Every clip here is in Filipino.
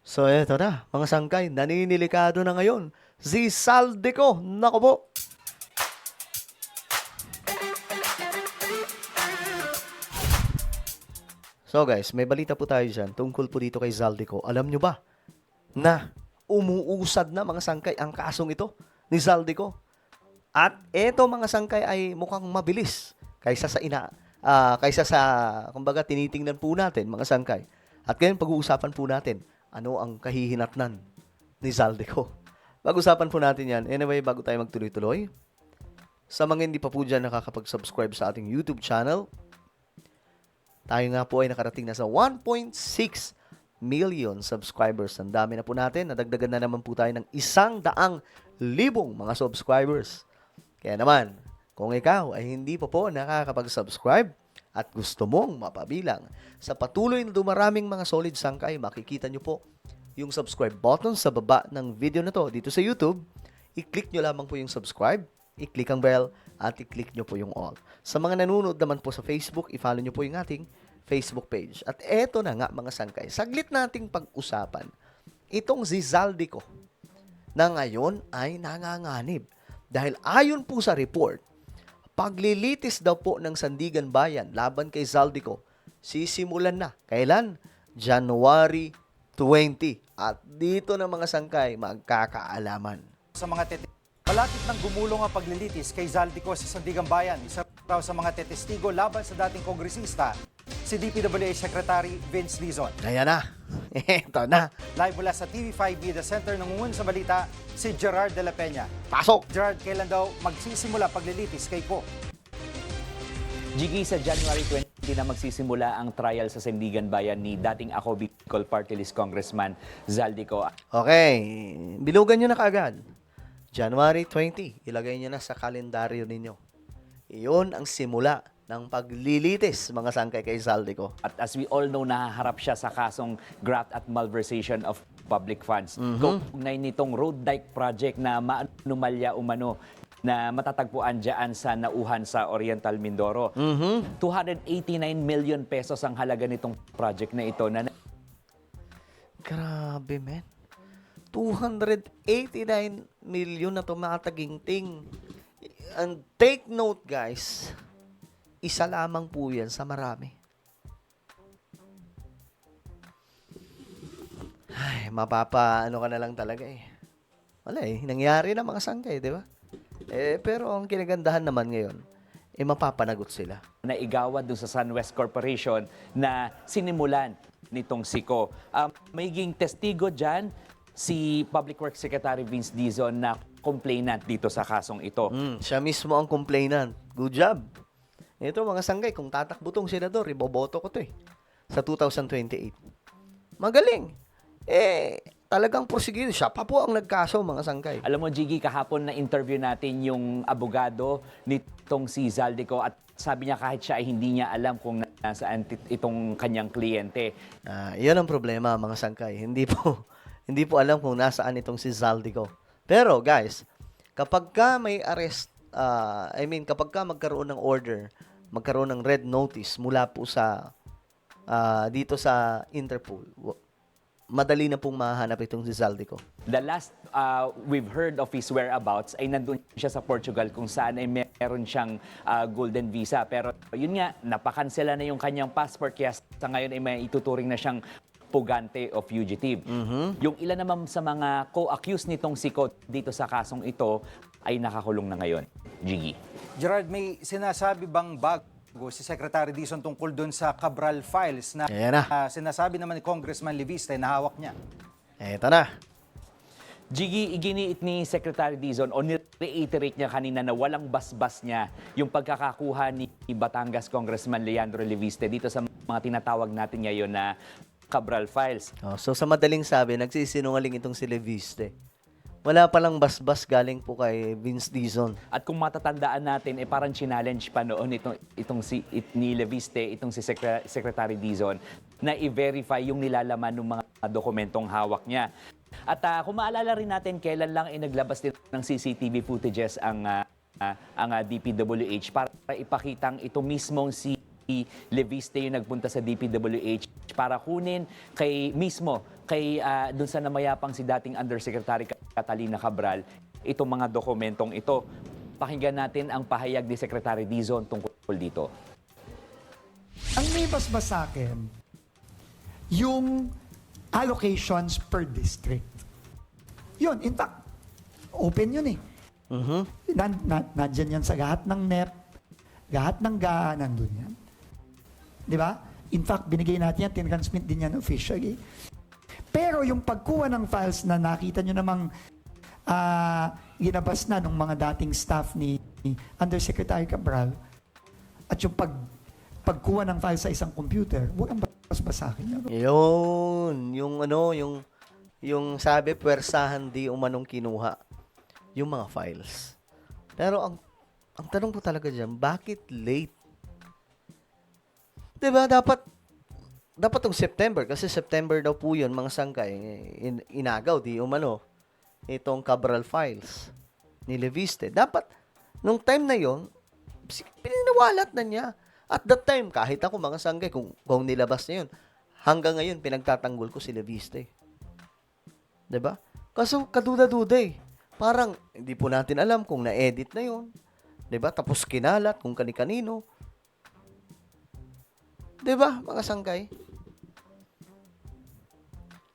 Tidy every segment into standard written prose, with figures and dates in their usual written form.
So eto na, mga sangkay, naninilikado na ngayon. Si Saldico, nako po. So guys, may balita po tayo dyan tungkol po dito kay Zaldico. Alam nyo ba na umuusad na mga sangkay ang kasong ito ni Zaldico? At eto mga sangkay ay mukhang mabilis kaysa sa kumbaga tinitingnan po natin mga sangkay. At ngayon pag-uusapan po natin ano ang kahihinatnan ni Zaldico. Pag-usapan po natin yan. Anyway, bago tayo magtuloy-tuloy, sa mga hindi pa po dyan nakakapag-subscribe sa ating YouTube channel, tayo nga po ay nakarating na sa 1.6 million subscribers. Ang dami na po natin. Nadagdagan na naman po tayo ng 100,000 mga subscribers. Kaya naman, kung ikaw ay hindi pa po nakakapag-subscribe at gusto mong mapabilang sa patuloy na dumaraming mga solid sangkay, makikita nyo po yung subscribe button sa baba ng video na to dito sa YouTube. I-click nyo lamang po yung subscribe, i-click ang bell, at i-click nyo po yung all. Sa mga nanonood naman po sa Facebook, i-follow nyo po yung ating Facebook page. At eto na nga mga sangkay, saglit nating pag-usapan itong si Zaldico na ngayon ay nanganganib. Dahil ayon po sa report, paglilitis daw po ng Sandigan Bayan laban kay Zaldico, sisimulan na. Kailan? January 20. At dito na mga sangkay magkakaalaman. Sa mga malapit nang gumulong ang paglilitis kay Zaldico sa Sandigan Bayan. Isa raw sa mga tetestigo laban sa dating kongresista, si DPWH Secretary Vince Dizon. Ayan na. Eto na. Live mula sa TV5 Media Center, nangungun sa balita, si Gerard de la Peña. Pasok! Gerard, kailan daw magsisimula paglilitis kay Ko? Jiggy, sa January 20 na magsisimula ang trial sa Sandigan Bayan ni dating Ako Bicol Party List Congressman Zaldico. Okay. Bilugan nyo na kaagad. January 20. Ilagay nyo na sa kalendaryo ninyo. Iyon ang simula ng paglilitis mga sangkay kay Zaldico. At as we all know, nahaharap siya sa kasong graft at malversation of public funds. Kaugnay nitong road dike project na maanumalya umano na matatagpuan dyan sa Nauhan sa Oriental Mindoro. 289 million pesos ang halaga nitong project na ito. Grabe, man. 289 million na ito mga taginting. And take note, guys, isa lamang po yan sa marami. Ay, ano ka na lang talaga eh. Wala eh, nangyari na mga sangkay, di ba? Pero ang kinagandahan naman ngayon, mapapanagot sila. Naigawad dun sa SunWest Corporation na sinimulan nitong Siko. Magiging testigo dyan si Public Works Secretary Vince Dizon na complainant dito sa kasong ito. Siya mismo ang complainant. Good job. Ito mga sanggay, kung tatakbo tong senador, iboboto ko to eh. Sa 2028. Magaling. Talagang prosecutor. Siya pa po ang nagkaso mga sangkay. Alam mo, Jiggy, kahapon na interview natin yung abogado nitong si Zaldico at sabi niya kahit siya ay hindi niya alam kung nasaan itong kanyang kliyente. Iyon ang problema mga sangkay. Hindi po alam kung nasaan itong si Zaldico. Pero guys, kapag ka may arrest, kapag ka magkaroon ng order, magkaroon ng red notice mula po sa dito sa Interpol, madali na pong mahanap itong si Zaldico. The last we've heard of his whereabouts ay nandun siya sa Portugal kung saan ay meron siyang golden visa. Pero yun nga, napakansela na yung kanyang passport kaya sa ngayon ay may ituturing na siyang pugante o fugitive. Yung ilan naman sa mga co-accused nitong Siko dito sa kasong ito ay nakakulong na ngayon. Jiggy. Gerard, may sinasabi bang bago si Secretary Dizon tungkol doon sa Cabral files na sinasabi naman ni Congressman Leviste na hawak niya? Eto na. Jiggy, iginiit ni Secretary Dizon o ni-reiterate niya kanina na walang basbas niya yung pagkakakuha ni Batangas Congressman Leandro Leviste dito sa mga tinatawag natin ngayon na Cabral files. So sa madaling sabi, nagsisinungaling itong si Leviste. Wala palang basbas galing po kay Vince Dizon. At kung matatandaan natin, parang challenge pa noon ni Leviste, itong si Secretary Dizon, na i-verify yung nilalaman ng mga dokumentong hawak niya. At kung maalala rin natin, kailan lang naglabas din ng CCTV footages ang DPWH para ipakitang ito mismong si Leviste yung nagpunta sa DPWH para kunin kay mismo kay dun sa namayapang si dating Undersecretary Catalina Cabral itong mga dokumentong ito. Pakinggan natin ang pahayag ni Secretary Dizon tungkol dito. Ang may basbas sa akin, yung allocations per district. Yun, in fact, open yun eh. Nandyan yan sa lahat ng NEP, lahat ng GA, nandun yan. Di ba? In fact, binigay natin yan, tinransmit din yan officially. Pero yung pagkuha ng files na nakita nyo namang ginabas na ng mga dating staff ni Undersecretary Cabral at yung pagkuha ng file sa isang computer, huwag ang basbas sa akin. Yun, yung sabi, puwersahan di umanong kinuha yung mga files. Pero ang tanong ko talaga dyan, bakit late? Diba, dapat tong September, kasi September daw po yun, mga sangkay, inagaw, di umano, itong Cabral files ni Leviste. Dapat, nung time na yon, pininawalat na niya. At that time, kahit ako mga sangkay, kung nilabas na yun, hanggang ngayon, pinagtatanggol ko si Leviste. Diba? Kaso, kaduda-duda eh. Parang, hindi po natin alam kung na-edit na yun. Diba? Tapos kinalat kung kani-kanino. Diba, mga sangkay?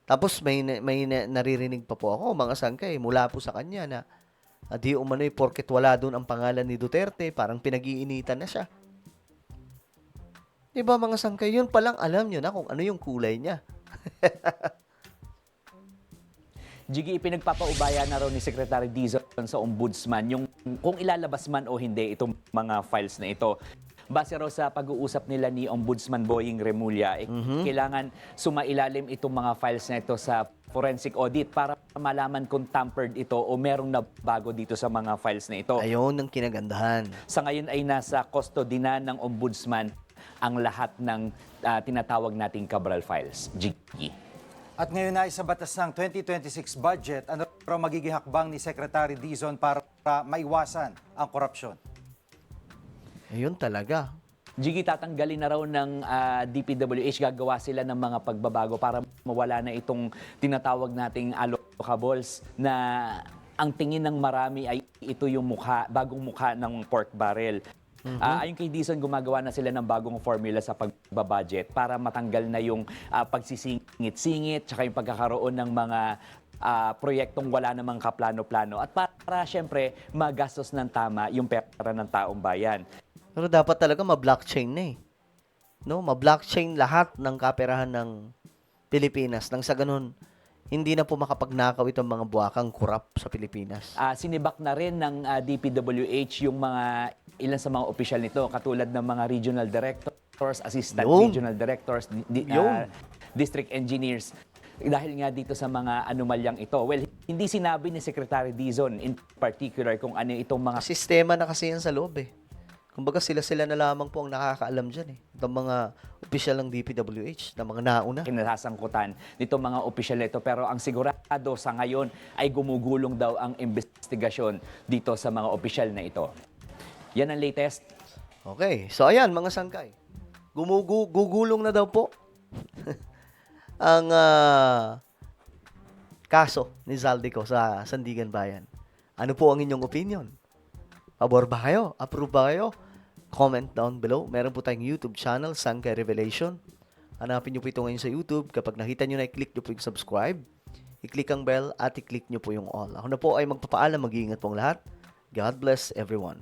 Tapos may naririnig pa po ako, mga sangkay, mula po sa kanya na di umano'y porket wala doon ang pangalan ni Duterte, parang pinag-iinitan na siya. Diba, mga sangkay? Yun palang alam nyo na kung ano yung kulay niya. Jiggy, ipinagpapaubaya na raw ni Secretary Dizon sa Ombudsman yung kung ilalabas man o hindi itong mga files na ito. Base raw sa pag-uusap nila ni Ombudsman Boying Remulla, kailangan sumailalim itong mga files na ito sa forensic audit para malaman kung tampered ito o merong nabago dito sa mga files na ito. Ayun ang kinagandahan. Sa ngayon ay nasa custody na ng Ombudsman ang lahat ng tinatawag nating Cabral files. Jiggy. At ngayon na sa batas ng 2026 budget, ano raw magiging hakbang ni Secretary Dizon para maiwasan ang korupsyon? Ayun talaga. Jiggy, tatanggalin na raw ng DPWH, gagawa sila ng mga pagbabago para mawala na itong tinatawag nating allocables na ang tingin ng marami ay ito yung bagong mukha ng pork barrel. Ayon kay Dizon, gumagawa na sila ng bagong formula sa pagbabudget para matanggal na yung pagsisingit-singit tsaka yung pagkakaroon ng mga proyektong wala namang kaplano-plano at para syempre magastos ng tama yung pera ng taong bayan. Pero dapat talaga ma-blockchain na eh. No? Ma-blockchain lahat ng kaperahan ng Pilipinas. Nang sa ganun, hindi na po makapagnakaw itong mga buwakang kurap sa Pilipinas. Sinibak na rin ng DPWH yung mga ilan sa mga opisyal nito katulad ng mga regional directors, assistant regional directors, district engineers dahil nga dito sa mga anomalyang ito. Well, hindi sinabi ni Secretary Dizon in particular kung ano itong mga Sistema na kasi yan sa loob eh. Kumbaga sila na lamang po ang nakakaalam dyan eh. Itong mga opisyal ng DPWH, na mga nauna. kinasasangkutan nitong mga opisyal nito. Pero ang sigurado sa ngayon ay gumugulong daw ang investigasyon dito sa mga opisyal na ito. Yan ang latest. Okay. So ayan, mga sangkay. Gugulong na daw po ang kaso ni Zaldico sa Sandigan Bayan. Ano po ang inyong opinion? Pabor ba kayo? Approve ba kayo? Comment down below. Meron po tayong YouTube channel, Sangkay Revelation. Hanapin nyo po ito ngayon sa YouTube. Kapag nakita nyo na, i-click nyo po yung subscribe. I-click ang bell at i-click nyo po yung all. Ako na po ay magpapaalam. Mag-iingat pong lahat. God bless everyone.